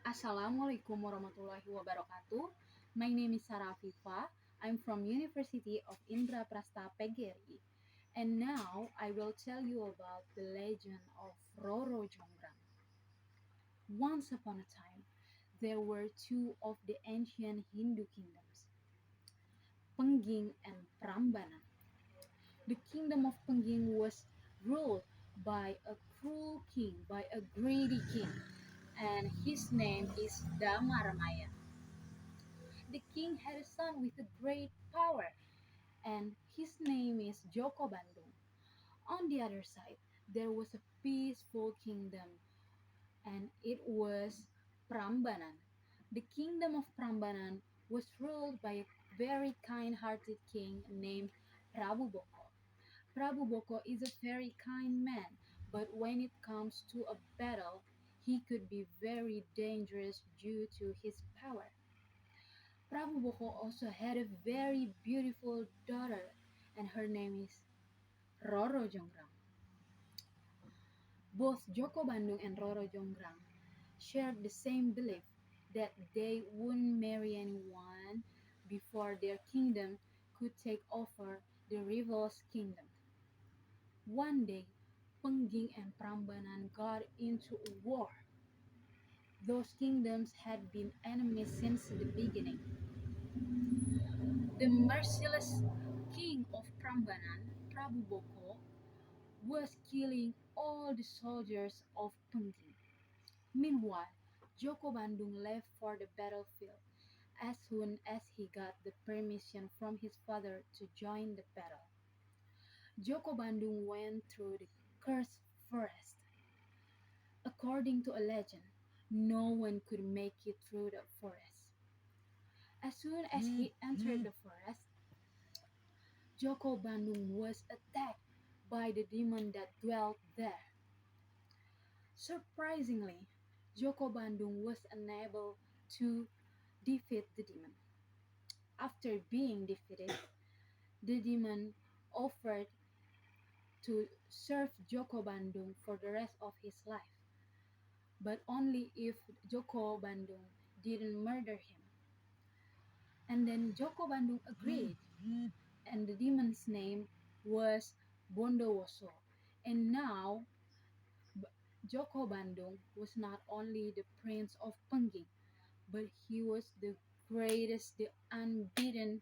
Assalamualaikum warahmatullahi wabarakatuh. My name is Afifah. I'm from University of Indraprasta Pgri. And now I will tell you about the legend of Roro Jonggrang. Once upon a time, there were two of the ancient Hindu kingdoms, Pengging and Prambanan. The kingdom of Pengging was ruled by a cruel king, by a greedy king, and his name is Damarmaya. The king had a son with a great power, and his name is Joko Bandung. On the other side, there was a peaceful kingdom, and it was Prambanan. The kingdom of Prambanan was ruled by a very kind hearted king named Prabu Boko. Prabu Boko is a very kind man, but when it comes to a battle, he could be very dangerous due to his power. Prabu Boko also had a very beautiful daughter, and her name is Roro Jonggrang. Both Joko Bandung and Roro Jonggrang shared the same belief that they wouldn't marry anyone before their kingdom could take over the rival's kingdom. One day, Pengging and Prambanan got into a war. Those kingdoms had been enemies since the beginning. The merciless king of Prambanan, Prabu Boko, was killing all the soldiers of Pengging. Meanwhile, Joko Bandung left for the battlefield as soon as he got the permission from his father to join the battle. Joko Bandung went through the cursed forest. According to a legend, no one could make it through the forest. As soon as he entered the forest, Joko Bandung was attacked by the demon that dwelt there. Surprisingly, Joko Bandung was unable to defeat the demon. After being defeated, the demon offered to serve Joko Bandung for the rest of his life, but only if Joko Bandung didn't murder him. And then Joko Bandung agreed, and the demon's name was Bondowoso. And now Joko Bandung was not only the prince of Pengging, but he was the greatest, the unbeaten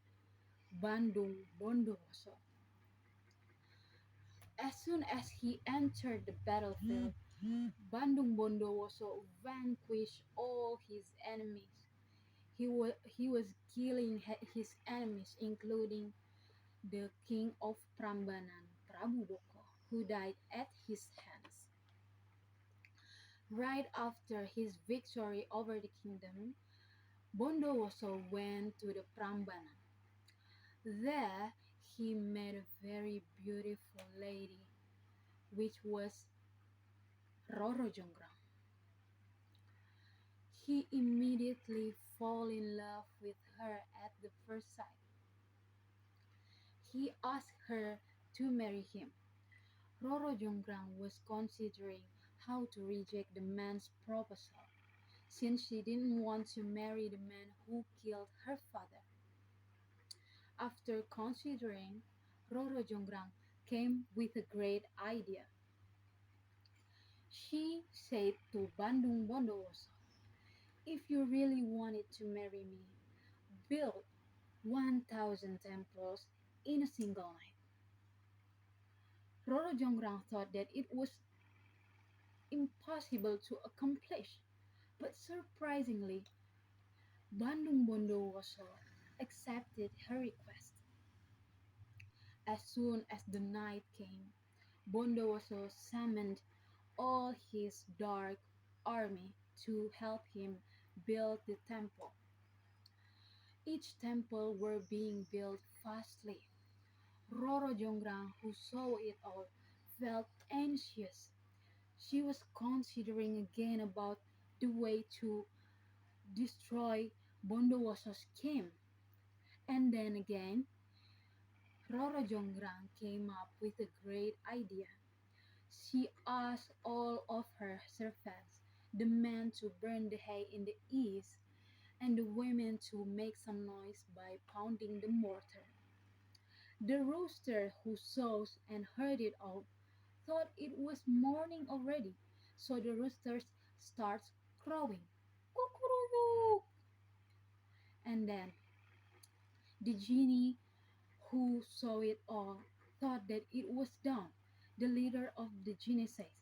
Bandung Bondowoso. As soon as he entered the battlefield, Bandung Bondowoso vanquished all his enemies. He was killing his enemies, including the king of Prambanan, Prabu Boko, who died at his hands. Right after his victory over the kingdom, Bondowoso went to the Prambanan. There, he met a very beautiful lady, which was Roro Jonggrang. He immediately fell in love with her at the first sight. He asked her to marry him. Roro Jonggrang was considering how to reject the man's proposal, since she didn't want to marry the man who killed her father. After considering, Roro Jonggrang came with a great idea. She said to Bandung Bondowoso, "If you really wanted to marry me, build 1,000 temples in a single night." Roro Jonggrang thought that it was impossible to accomplish, but surprisingly, Bandung Bondowoso accepted her request. As soon as the night came, Bondowoso summoned all his dark army to help him build the temple. Each temple were being built fastly. Roro Jonggrang, who saw it all, felt anxious. She was considering again about the way to destroy Bondowoso's camp. And then again, Roro Jonggrang came up with a great idea. She asked all of her servants the men to burn the hay in the east, and the women to make some noise by pounding the mortar. The rooster who saw and heard it all thought it was morning already, so the rooster starts crowing. Cuckoo! And then the genie who saw it all thought that it was done. The leader of the genie says,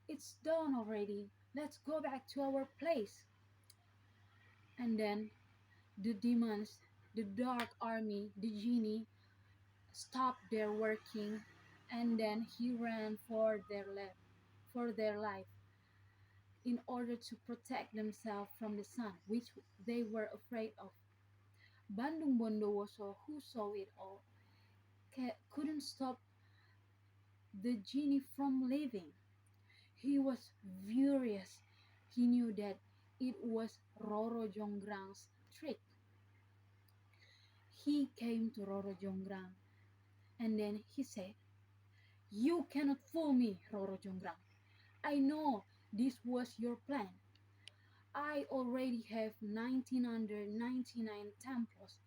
"It's done already. Let's go back to our place." And then the demons, the dark army, the genie stopped their working, and then he ran for their life in order to protect themselves from the sun, which they were afraid of. Bandung Bondowoso, who saw it all, couldn't stop the genie from leaving. He was furious. He knew that it was Roro Jonggrang's trick. He came to Roro Jonggrang and then he said, "You cannot fool me, Roro Jonggrang. I know this was your plan. I already have 1999 temples,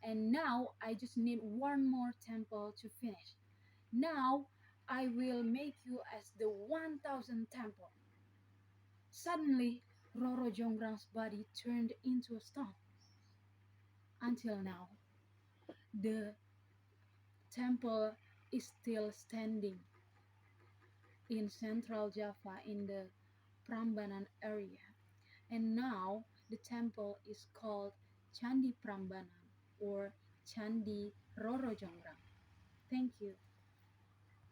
and now I just need one more temple to finish. Now I will make you as the 1000th temple." Suddenly, Roro Jonggrang's body turned into a stone. Until now, the temple is still standing in central Java in the Prambanan area. And now the temple is called Candi Prambanan or Candi Roro Jonggrang. Thank you.